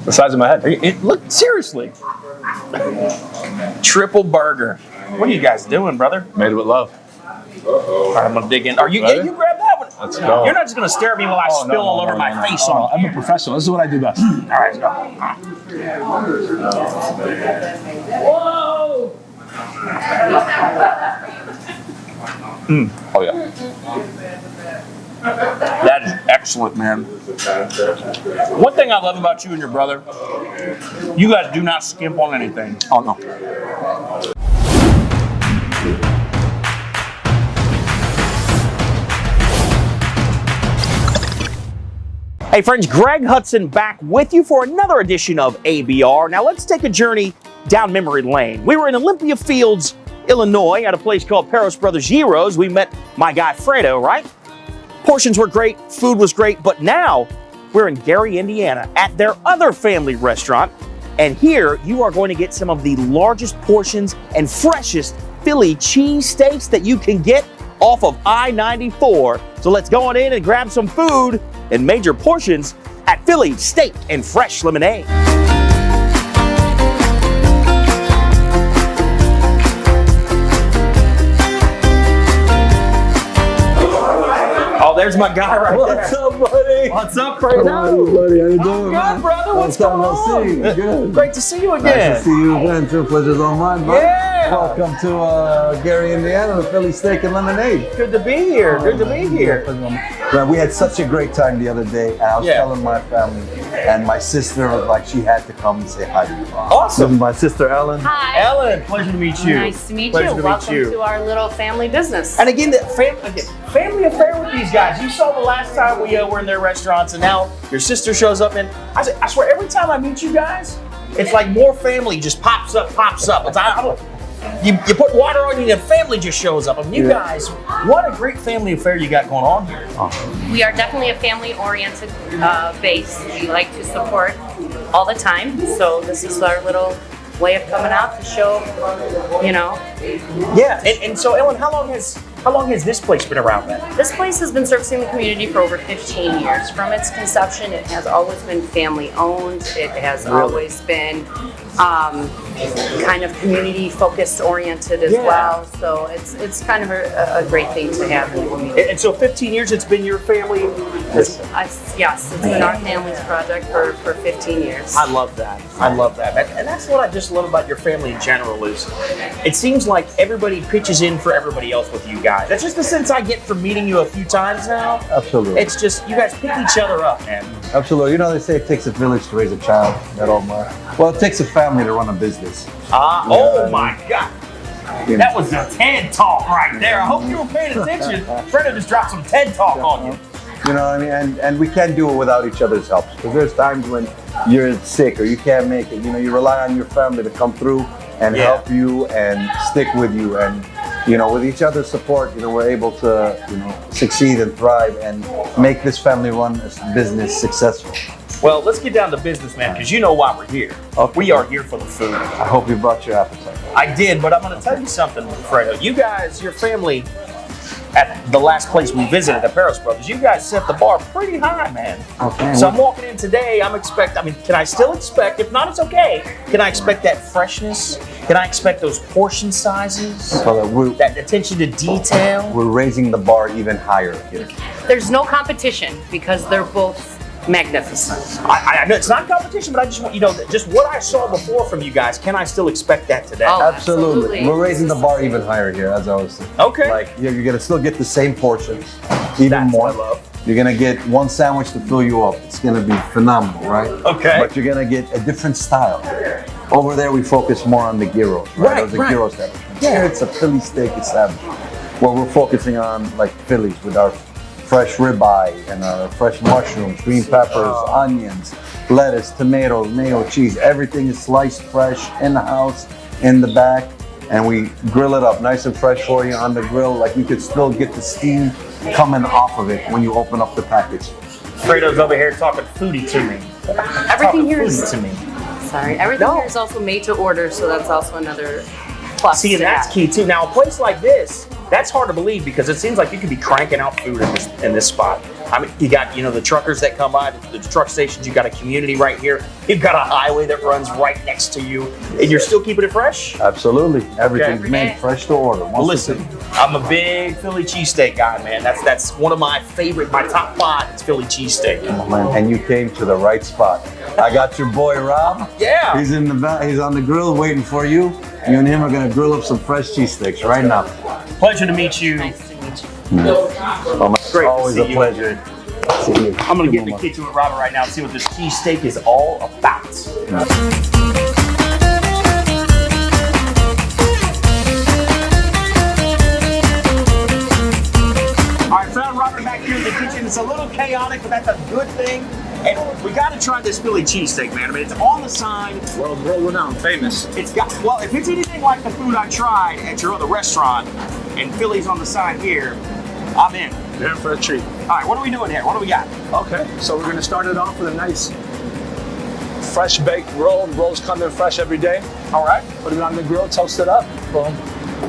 The size of my head. Look, seriously. Triple burger. What are you guys doing, brother? Made it with love. All right, I'm gonna dig in. Are you? Yeah, you grab that one. Let's go. You're not just gonna stare at me while I spill all over my face on. I'm a professional. This is what I do best. All right, let's go. Whoa! Oh yeah. That is excellent, man. One thing I love about you and your brother, you guys do not skimp on anything. Oh no. Hey friends, Greg Hudson back with you for another edition of ABR. Now let's take a journey down memory lane. We were in Olympia Fields, Illinois at a place called Perros Gyros. We met my guy Fredo, right? Portions were great, food was great, but now we're in Gary, Indiana at their other family restaurant. And here you are going to get some of the largest portions and freshest Philly cheese steaks that you can get off of I-94. So let's go on in and grab some food in major portions at Philly Steak and Fresh Lemonade. Oh, there's my guy right there. What's up, buddy? What's up, Fredo? How are you, buddy? How you doing, Good, brother. What's going on? Good. Great to see you again. Nice to see you again, too. Pleasure's all mine, bud. Yeah. Welcome to Gary, Indiana, the Philly Steak and Lemonade. Good to be here. Good to be here. Well, we had such a great time the other day, and I was telling my family, and my sister was like, she had to come and say hi to you. Awesome. This is my sister, Ellen. Hi. Ellen, pleasure to meet you. Nice to meet Pleasure you. to Welcome meet you. to our little family business. And again, family affair with these guys. You saw the last time we were in their restaurants, and now your sister shows up. And I swear, every time I meet you guys, it's like more family just pops up. You put water on you, and family just shows up. I mean, you guys, what a great family affair you got going on here. We are definitely a family-oriented base. We like to support all the time. So this is our little way of coming out to show, you know. Yeah, and so Ellen, how long has this place been around then? This place has been servicing the community for over 15 years. From its conception, it has always been family-owned. It has always been kind of community-focused oriented as well. So it's kind of a great thing to have in the community. And so 15 years it's been your family? Yes, it's been our family's project for 15 years. I love that. I love that. And that's what I just love about your family in general is it seems like everybody pitches in for everybody else with you guys. That's just the sense I get from meeting you a few times now. Absolutely. It's just, you guys pick each other up, man. Absolutely. You know, they say it takes a village to raise a child. Well, it takes a family to run a business. Oh my God. That was a TED Talk right there. I hope you were paying attention. Fredo just dropped some TED Talk on you. You know what I mean? And we can't do it without each other's help. Because there's times when you're sick or you can't make it. You know, you rely on your family to come through and help you and stick with you. And, you know, with each other's support, you know, we're able to, you know, succeed and thrive and make this family run business successful. Well, let's get down to business, man, because you know why we're here. Okay. We are here for the food. I hope you brought your appetite. I did, but I'm going to tell you something, Fredo. You guys, your family, at the last place we visited, the Perros Brothers, you guys set the bar pretty high, man. Okay. So I'm walking in today, can I still expect, if not, it's okay, can I expect that freshness? Can I expect those portion sizes? That attention to detail? We're raising the bar even higher here. There's no competition because they're both magnificent. I know it's not competition, but I just want, you know, just what I saw before from you guys, can I still expect that today? Oh, Absolutely. We're raising the bar even higher here, as I was saying. Okay. Like, you're going to still get the same portions, even That's more. what I love. You're going to get one sandwich to fill you up. It's going to be phenomenal, right? Okay. But you're going to get a different style. Over there, we focus more on the gyros, right? Or the gyro establishment. Yeah. Here, it's a Philly steak establishment where we're focusing on, like, Phillies with our fresh ribeye and our fresh mushrooms, green peppers, onions, lettuce, tomatoes, mayo, cheese. Everything is sliced fresh in the house, in the back, and we grill it up nice and fresh for you on the grill. Like, you could still get the steam coming off of it when you open up the package. Fredo's over here talking foodie to me. Everything here is to me. Sorry, everything here is also made to order, so that's also another plus. See, and that's key too. Now, a place like this, that's hard to believe because it seems like you could be cranking out food in this spot. I mean, you got, the truckers that come by, the truck stations, you got a community right here. You've got a highway that runs right next to you, and you're still keeping it fresh? Absolutely. Everything's Okay. made fresh to order. Well, listen, I'm a big Philly cheesesteak guy, man. That's one of my favorite, my top 5 is Philly cheesesteak. Oh, man, and you came to the right spot. I got your boy Rob. Yeah. He's in the back. He's on the grill waiting for you. You and him are gonna grill up some fresh cheesesteaks right now. Pleasure to meet you. Nice to meet you. Oh, my, Great to always see a you. pleasure. See you. I'm gonna get in the kitchen with Robert right now and see what this cheesesteak is all about. All right, found Robert back here in the kitchen. It's a little chaotic, but that's a good thing. And we got to try this Philly cheesesteak, man. I mean, it's on the sign. Well, world-renowned, famous. It's got, well, if it's anything like the food I tried at your other restaurant, and Philly's on the sign here, I'm in. You're in for a treat. All right, what are we doing here? What do we got? Okay, so we're gonna start it off with a nice fresh baked roll. Rolls come in fresh every day. All right. Put it on the grill, toast it up. Boom.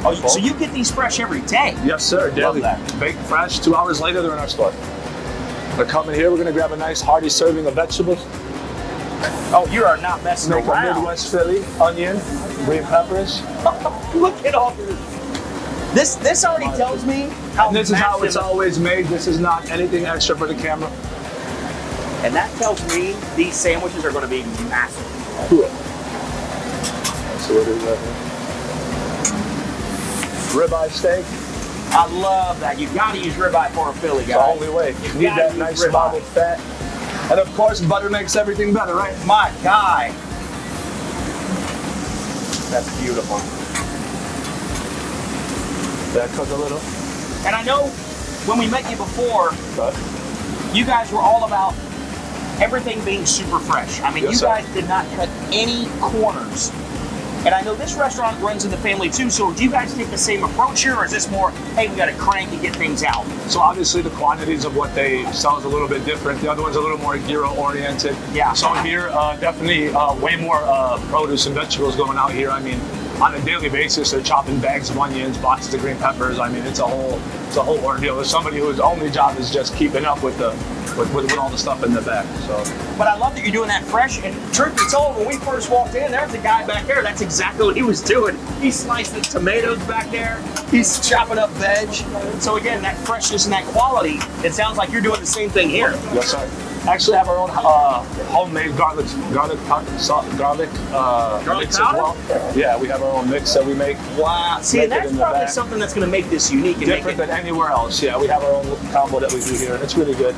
Oh, so you get these fresh every day? Yes, sir. Daily. that. Baked fresh. 2 hours later, they're in our store. They're coming here. We're gonna grab a nice hearty serving of vegetables. Oh, you are not messing Make a around. Midwest Philly, onion, green peppers. Look at all this. This already tells me how And this is how massive- it's always made. This is not anything extra for the camera. And that tells me these sandwiches are going to be massive. Cool. So what is that? Ribeye steak. I love that. You got to use ribeye for a Philly, It's the guys. only way. You You need gotta that use nice ribeye. mottled fat. And of course, butter makes everything better, right? My guy. That's beautiful. That cook a little. And I know when we met you before, But you guys were all about everything being super fresh. I mean, Yes, you sir. guys did not cut any corners. And I know this restaurant runs in the family too, so do you guys take the same approach here, or is this more, hey, we got to crank and get things out? so obviously the quantities of what they sell is a little bit different. The other one's a little more gyro oriented. Yeah. So here, definitely way more produce and vegetables going out here. I mean, on a daily basis, they're chopping bags of onions, boxes of green peppers. I mean, it's a whole ordeal. There's somebody whose only job is just keeping up with all the stuff in the bag. So But I love that you're doing that fresh. And truth be told, when we first walked in, there's a guy back there. That's exactly what he was doing. He's slicing tomatoes back there. He's chopping up veg. So again, that freshness and that quality, it sounds like you're doing the same thing here. yes, sir. Actually, have our own homemade garlic mix as powder? well. Yeah, we have our own mix that we make. Wow. See, Make and it that's in the probably bag. something that's going to make this unique and Different make than anywhere else. Yeah, we have our own combo that we do here, and it's really good.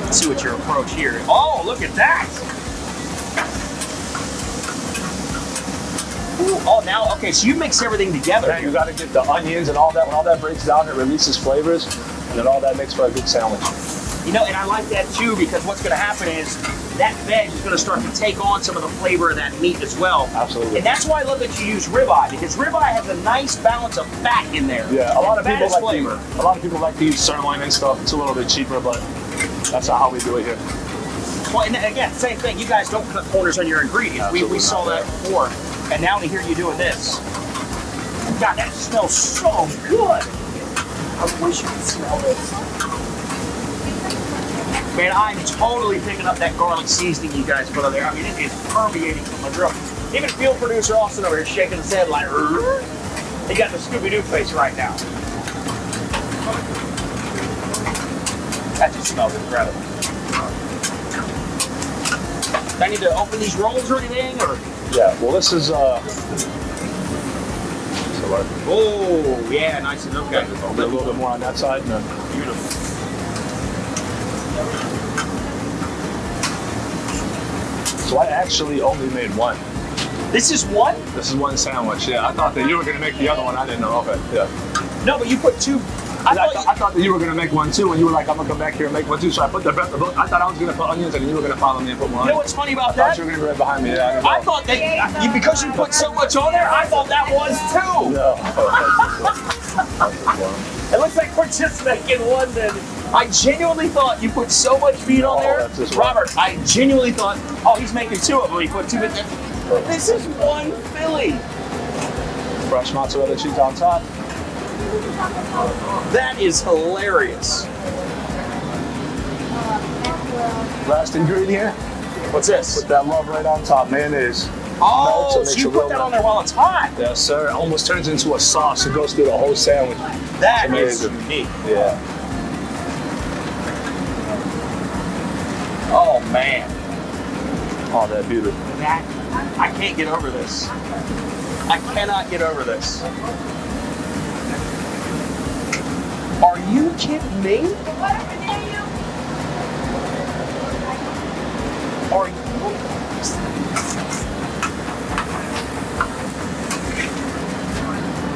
Let's see what your approach here. Oh, look at that. Ooh, oh, now, okay, so you mix everything together. Then you got to get the onions and all that. When all that breaks down, it releases flavors, and then all that makes for a good sandwich. You know, and I like that too, because what's going to happen is that veg is going to start to take on some of the flavor of that meat as well. Absolutely. And that's why I love that you use ribeye, because ribeye has a nice balance of fat in there. Yeah, a lot of Fat people is like flavor. to use sirloin and stuff. It's a little bit cheaper, but that's not how we do it here. Well, and again, same thing. You guys don't cut corners on your ingredients. We Absolutely saw not. that before. And now to hear you doing this. God, that smells so good. I wish you could smell this. Man, I'm totally picking up that garlic seasoning you guys put on there. I mean, it is permeating from the grill. Even field producer Austin over here shaking his head like, "Rrr." He got the Scooby-Doo face right now. That just smells incredible. Do I need to open these rolls or anything, or? Yeah. Well, this is Oh, yeah, nice and okay. a little bit more on that side. And then Beautiful. So I actually only made one. This is one? This is one sandwich. Yeah, I thought that you were gonna make the other one. I didn't know. Okay. Yeah. No, but you put two. I thought that you were gonna make one too, and you were like, "I'm gonna come back here and make one too." So I put the I thought I was gonna put onions, and you were gonna follow me and put one. You know what's funny about I thought that? you were gonna be right behind me. Yeah. I didn't know. I thought that because you put so much on there, I thought that was two. No. It looks like we're just making one then. I genuinely thought you put so much meat on No, there. that's just one. Robert, I genuinely thought, oh, he's making two of them. He put two. This is one Philly. Fresh mozzarella cheese on top. That is hilarious. Last ingredient, What's this? put that love right on top, mayonnaise. Oh, Melts and so makes you it put real that on nice. there while it's hot. Yes, sir. It almost turns into a sauce. It goes through the whole sandwich. That is Amazing. unique. Yeah. Oh man, Oh, that beauty. that I can't get over this. I cannot get over this. Are you kidding me? Are you?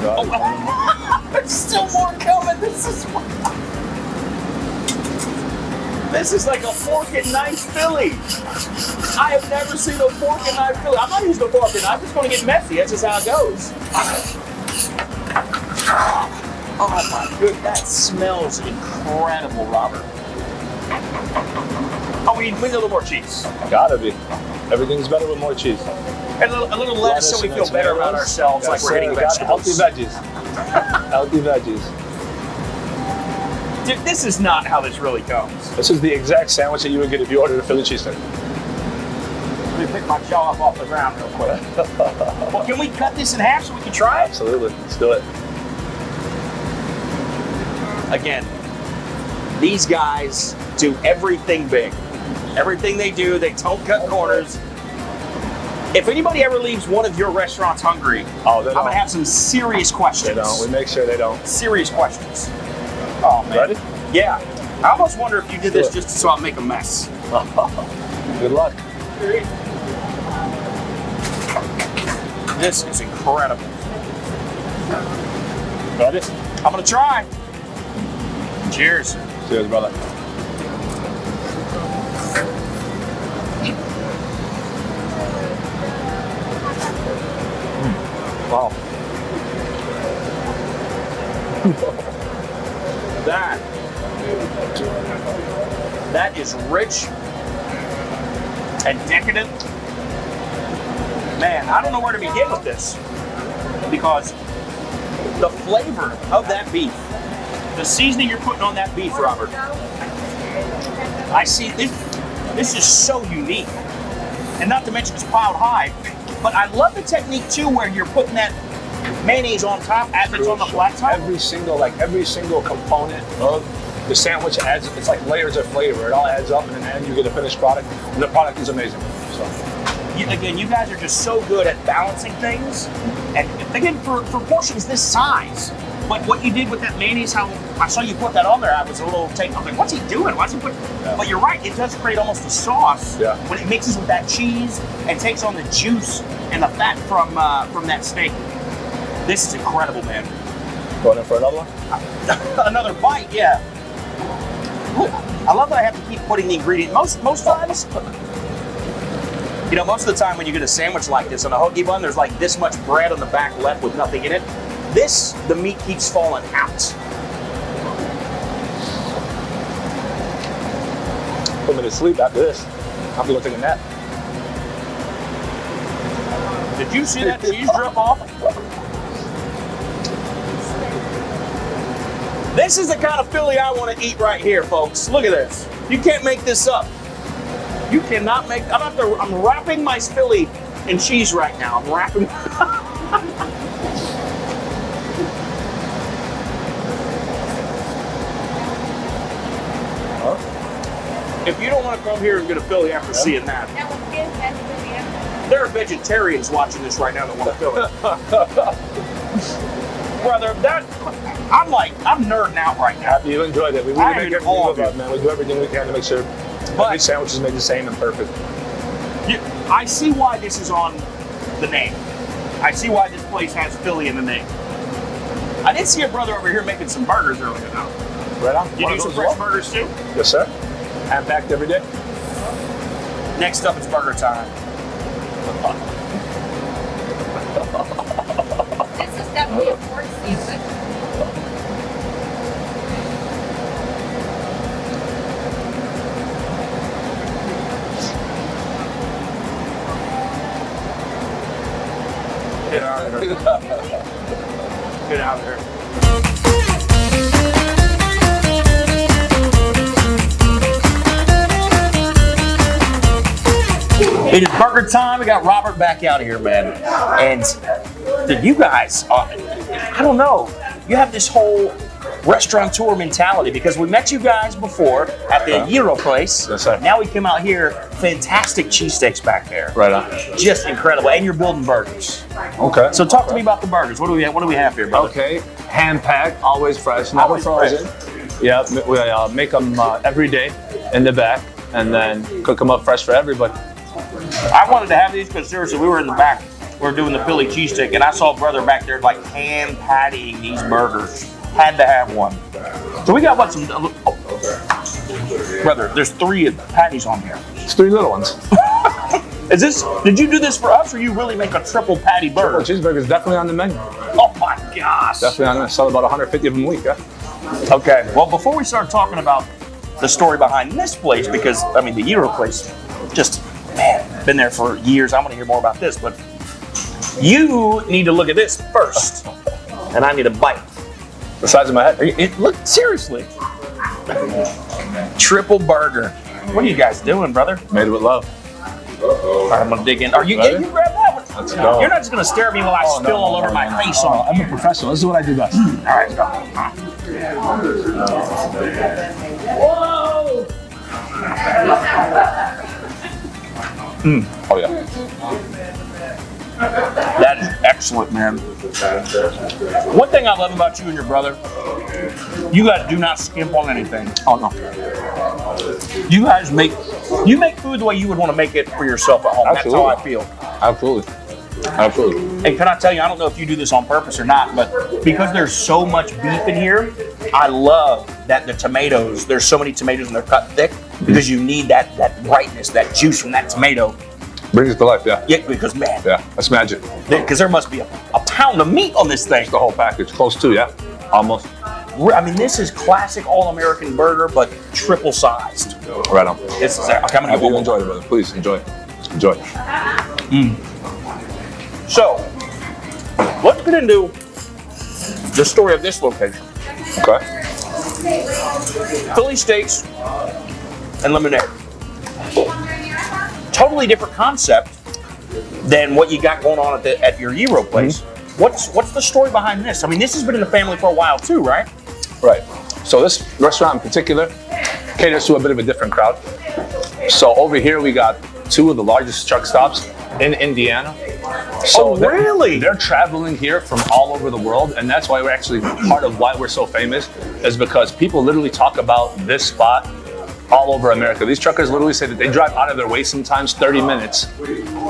Got it. There's still more coming. This is like a fork and knife Philly. I have never seen a fork and knife Philly. I'm not using a fork and knife. It's going to get messy. That's just how it goes. Oh my goodness, that smells incredible, Robert. Oh, we need a little more cheese. Gotta be. Everything's better with more cheese. And a little less so we feel better about ourselves, like we're hitting Healthy vegetables. veggies. Healthy veggies. Dude, this is not how this really comes. This is the exact sandwich that you would get if you ordered a Philly cheesesteak. Let me pick my jaw up off the ground real quick. Well, can we cut this in half so we can try it? Absolutely. Let's do it. Again, these guys do everything big. Everything they do, they don't cut corners. If anybody ever leaves one of your restaurants hungry, Oh, they I'm don't. gonna have some serious questions. They don't. We make sure they don't. Serious questions. Oh man. Ready? Yeah. I almost wonder if you did this Do it. just so I'll make a mess. Good luck. This is incredible. Ready? I'm gonna try. Cheers. Cheers, brother. Wow. That is rich and decadent. Man, I don't know where to begin with this because the flavor of that beef, the seasoning you're putting on that beef, Robert, I see this. This is so unique, and not to mention it's piled high. But I love the technique too, where you're putting that mayonnaise on top as it's on the flat top. Every single component of the sandwich adds. It's like layers of flavor. It all adds up, and in the end, you get a finished product, and the product is amazing. So. Again, you guys are just so good at balancing things, and again, for portions this size. But what you did with that mayonnaise, how I saw you put that on there, I was a little taken. I'm like, what's he doing? Why's he putting? Yeah. But you're right, it does create almost a sauce Yeah. when it mixes with that cheese and takes on the juice and the fat from that steak. This is incredible, man. Going in for another one? Another bite, yeah. I love that I have to keep putting the ingredient. Most times, you know, most of the time when you get a sandwich like this on a hoagie bun, there's like this much bread on the back left with nothing in it. This, the meat keeps falling out. Put me to sleep after this. I'm gonna go take a nap. Did you see that cheese drip off? This is the kind of Philly I want to eat right here, folks. Look at this. You can't make this up. You cannot make. I'm wrapping my Philly in cheese right now. I'm wrapping. If you don't want to come here and get a Philly after seeing that, there are vegetarians watching this right now that want a Philly. Brother, I'm nerding out right now. After you enjoyed it, we I really make am everything all look of up, man. We do everything we can to make sure But- every sandwich is made the same and perfect. I see why this is on the name. I see why this place has Philly in the name. I did see a brother over here making some burgers earlier though. Right on. You One do of some those fresh as well? burgers too? Yes, sir. Hand-packed every day. Next up, it's burger time. This is definitely a pork sandwich. Get out of here. Get out of here. It is burger time. We got Robert back out here, man. And dude, you guys, I don't know. You have this whole restaurateur mentality because we met you guys before at the Gyros place. Yes, sir. Now we come out here, fantastic cheesesteaks back there. Right on. Just incredible. And you're building burgers. Okay. So talk to me about the burgers. What do we have here, brother? Okay. Hand packed, always fresh, never Always frozen. Yeah, we make them every day in the back and then cook them up fresh for everybody. I wanted to have these because seriously, we were in the back. We were doing the Philly cheesesteak, and I saw brother back there like hand pattying these burgers. Had to have one. So we got what brother, there's 3 patties on here. It's 3 little ones. Did you do this for us or you really make a triple patty burger? Triple cheeseburger is definitely on the menu. Oh my gosh. Definitely on the menu. Sell about 150 of them a week, yeah? Okay, well before we start talking about the story behind this place, because I mean the Gyros place, just, man, been there for years. I want to hear more about this, but you need to look at this first. And I need a bite. The size of my head. Look, seriously. Triple burger. What are you guys doing, brother? Made it with love. All right, I'm gonna dig in. Are you? Ready? You grab that one. Let's go. You're not just gonna stare at me while I spill all over my face on I'm a professional. This is what I do best. All right, let's go. Whoa! Oh yeah. That is excellent, man. One thing I love about you and your brother, you guys do not skimp on anything. Oh no. You guys make food the way you would want to make it for yourself at home. Absolutely. That's how I feel. Absolutely. Absolutely. And can I tell you, I don't know if you do this on purpose or not, but because there's so much beef in here, I love that the tomatoes, there's so many tomatoes and they're cut thick because you need that brightness, that juice from that tomato. Brings it to life, yeah. Yeah, because man, Yeah, that's magic. because there must be a pound of meat on this thing. The whole package. Close to, yeah. Almost. I mean, this is classic all-American burger, but triple sized. Right on. It's, okay, I'm gonna Hope get one you more. enjoyed it, brother. Please enjoy. Enjoy. So, let's get into the story of this location. Okay. Philly steaks and lemonade. Totally different concept than what you got going on at your Gyros place. What's the story behind this? I mean, this has been in the family for a while too, right? Right. So this restaurant in particular caters to a bit of a different crowd. So over here we got 2 of the largest truck stops in Indiana. So really? They're traveling here from all over the world, and that's why we're actually part of why we're so famous is because people literally talk about this spot all over America. These truckers literally say that they drive out of their way sometimes 30 minutes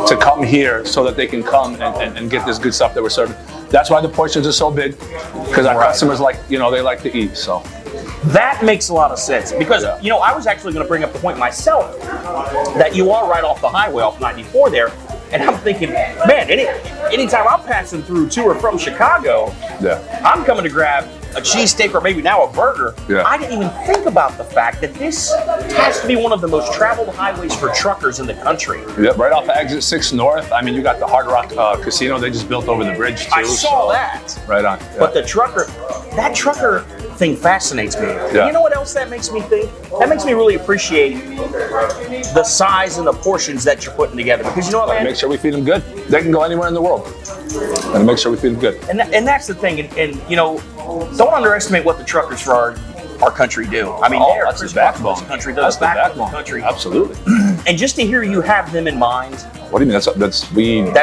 to come here so that they can come and get this good stuff that we're serving. That's why the portions are so big, because our customers they like to eat, so. That makes a lot of sense because, I was actually going to bring up the point myself that you are right off the highway, off 94 there, and I'm thinking, man, anytime I'm passing through to or from Chicago, I'm coming to grab a cheesesteak or maybe now a burger. Yeah. I didn't even think about the fact that this has to be one of the most traveled highways for truckers in the country. Yep, right off of exit 6 north. I mean, you got the Hard Rock Casino. They just built over the bridge too. I saw that. Right on. Yeah. But that trucker thing fascinates me. Yeah. You know what else that makes me think? That makes me really appreciate the size and the portions that you're putting together. Because you know what, man? Make sure we feed them good. They can go anywhere in the world. And make sure we feed them good. And that's the thing. And don't underestimate what the truckers for our country do. I mean, they are that's the crisscrossing backbone. this country. That's the backbone of backbone. the country. Absolutely. And just to hear you have them in mind. What do you mean? Absolutely.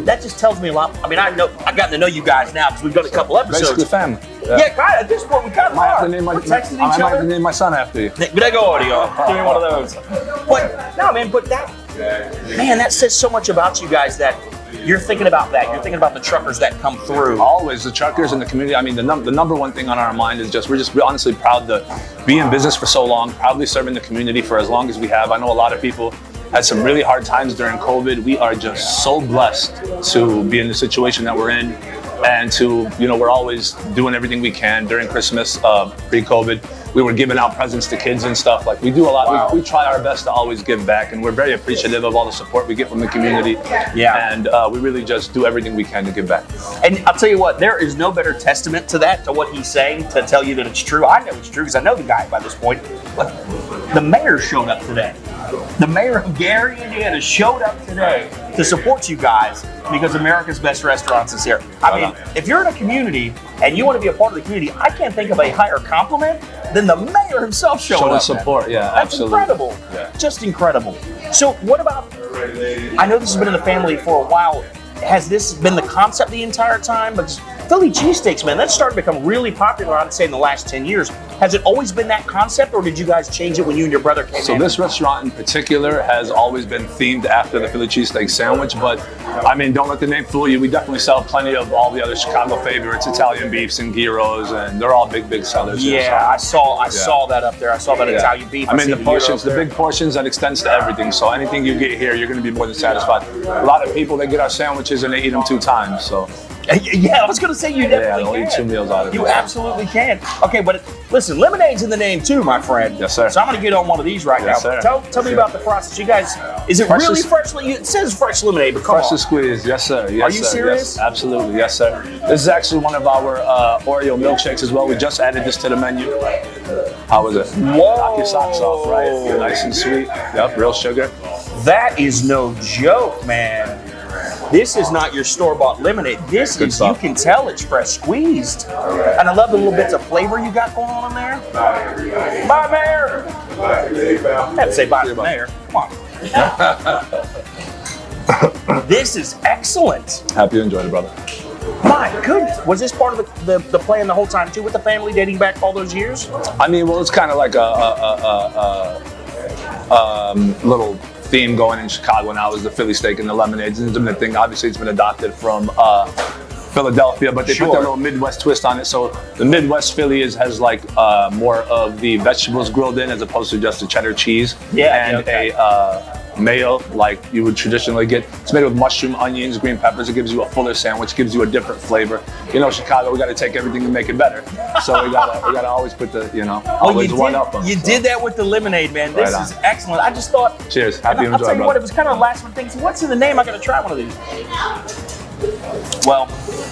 That just tells me a lot. I mean, I've gotten to know you guys now because we've done a couple episodes. Basically family. Yeah, kind of. At this point, we kind of I are. might We're texting each have other. to name my son after you. But I go audio. Give me one of those. But no, man. But that says so much about you guys that you're thinking about that. You're thinking about the truckers that come through. Always the truckers in the community. I mean, the number one thing on our mind is we're honestly proud to be in business for so long, proudly serving the community for as long as we have. I know a lot of people had some really hard times during COVID. We are just so blessed to be in the situation that we're in, and to we're always doing everything we can. During Christmas, pre-COVID, we were giving out presents to kids and stuff. Like we do a lot. Wow. We try our best to always give back, and we're very appreciative of all the support we get from the community. Yeah. And we really just do everything we can to give back. And I'll tell you what, there is no better testament to that, to what he's saying, to tell you that it's true. I know it's true because I know the guy by this point. But the mayor showed up today. The mayor of Gary, Indiana showed up today to support you guys because America's Best Restaurants is here. I mean, if you're in a community and you want to be a part of the community, I can't think of a higher compliment than the mayor himself showing up. support, yeah, That's absolutely. incredible. Yeah. Just incredible. So what about, I know this has been in the family for a while. Has this been the concept the entire time? Because Philly cheesesteaks, man, that's started to become really popular, I'd say, in the last 10 years. Has it always been that concept, or did you guys change it when you and your brother came in? So this restaurant in particular has always been themed after the Philly cheesesteak sandwich, but I mean, don't let the name fool you. We definitely sell plenty of all the other Chicago favorites, Italian beefs and gyros, and they're all big sellers. here, Yeah, so. I saw that up there. I saw that Yeah. Italian beef. I mean, see the portions, gyro the there. big portions, that extends to everything. So anything you get here, you're going to be more than satisfied. A lot of people, they get our sandwiches and they eat them 2 times. So Yeah, I was going to say you definitely they'll can. eat 2 meals out of it. You absolutely can. Okay, but listen, lemonade's in the name too, my friend. Yes, sir. So I'm going to get on one of these right Yes, now. sir. Tell me about the process. You guys, is it Fresh really as- freshly? It says fresh lemonade, but come fresh on. to squeeze, yes sir. Yes, Are you sir. serious? Yes, absolutely, yes sir. This is actually one of our Oreo milkshakes as well. We just added this to the menu. How was it? Whoa. Knock your socks off, right? Nice and sweet. Yep, real sugar. That is no joke, man. This is not your store-bought lemonade. This Good is, stuff. you can tell it's fresh squeezed. And I love the little bits of flavor you got going on in there. Bye, Mayor. I have to say bye to the Mayor. Come on. This is excellent. Happy you enjoyed it, brother. My goodness. Was this part of the plan the whole time, too, with the family, dating back all those years? I mean, well, it's kind of like a little theme going in Chicago now is the Philly steak and the lemonades. And it's been a thing. Obviously, it's been adopted from Philadelphia, but they put their little Midwest twist on it. So the Midwest Philly has like more of the vegetables grilled in as opposed to just the cheddar cheese. Yeah, and a mayo like you would traditionally get. It's made with mushroom, onions, green peppers. It gives you a fuller sandwich, gives you a different flavor. You know, Chicago, we got to take everything to make it better. So we gotta always put the, always one up them. You did that with the lemonade, man. This Right on. is excellent. I just thought. Cheers. Happy you I'll enjoyed tell it, you what, brother. it was kind of last minute thing. So what's in the name? I got to try one of these. Well,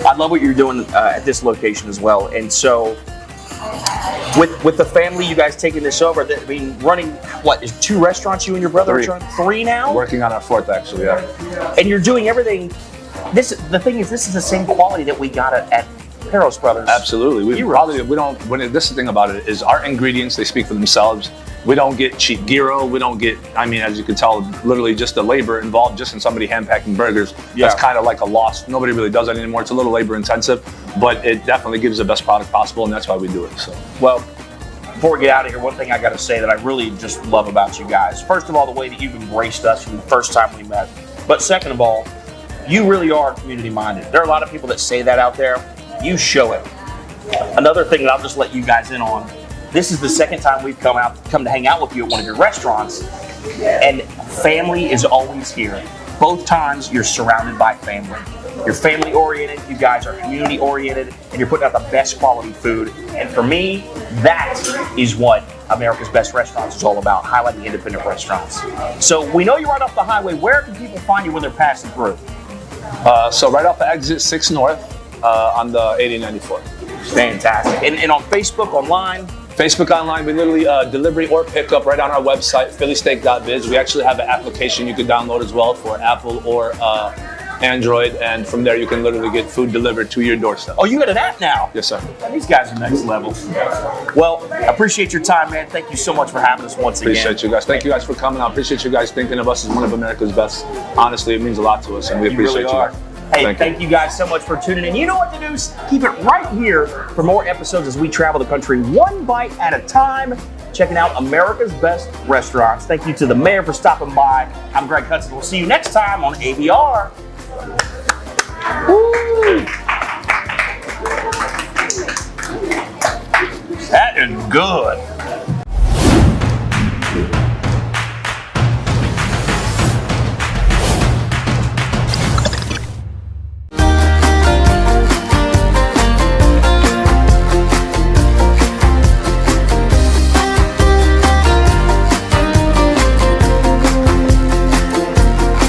I love what you're doing at this location as well. And so, with the family, you guys taking this over. I mean, running what is 2 restaurants? You and your brother are 3. running 3 now, Working on our 4th, actually, yeah. and you're doing everything. The thing is, this is the same quality that we got at Perros Brothers. Absolutely. This is the thing about it is our ingredients, they speak for themselves. We don't get cheap gyro. We don't get, I mean, as you can tell, literally just the labor involved just in somebody hand packing burgers. Yeah. That's kind of like a loss. Nobody really does that anymore. It's a little labor intensive, but it definitely gives the best product possible, and that's why we do it. So. Well, before we get out of here, one thing I got to say that I really just love about you guys. First of all, the way that you've embraced us from the first time we met. But second of all, you really are community minded. There are a lot of people that say that out there. You show it. Another thing that I'll just let you guys in on. This is the second time we've come to hang out with you at one of your restaurants, and family is always here. Both times you're surrounded by family. You're family oriented, you guys are community oriented, and you're putting out the best quality food. And for me, that is what America's Best Restaurants is all about, highlighting independent restaurants. So we know you're right off the highway. Where can people find you when they're passing through? So right off the exit 6 North on the 8094. Fantastic. And on Facebook, online? Facebook online, we literally delivery or pickup right on our website, phillysteak.biz. We actually have an application you can download as well for Apple or Android, and from there you can literally get food delivered to your doorstep. Oh, you got an app now? Yes, sir. These guys are next level. Well, I appreciate your time, man. Thank you so much for having us once again. Appreciate you guys. Thank you guys for coming. I appreciate you guys thinking of us as one of America's best. Honestly, it means a lot to us, and we You appreciate really you are. guys. Hey, thank you guys so much for tuning in. You know what to do. Keep it right here for more episodes as we travel the country one bite at a time, checking out America's Best Restaurants. Thank you to the mayor for stopping by. I'm Greg Hudson. We'll see you next time on ABR. Woo. That is good.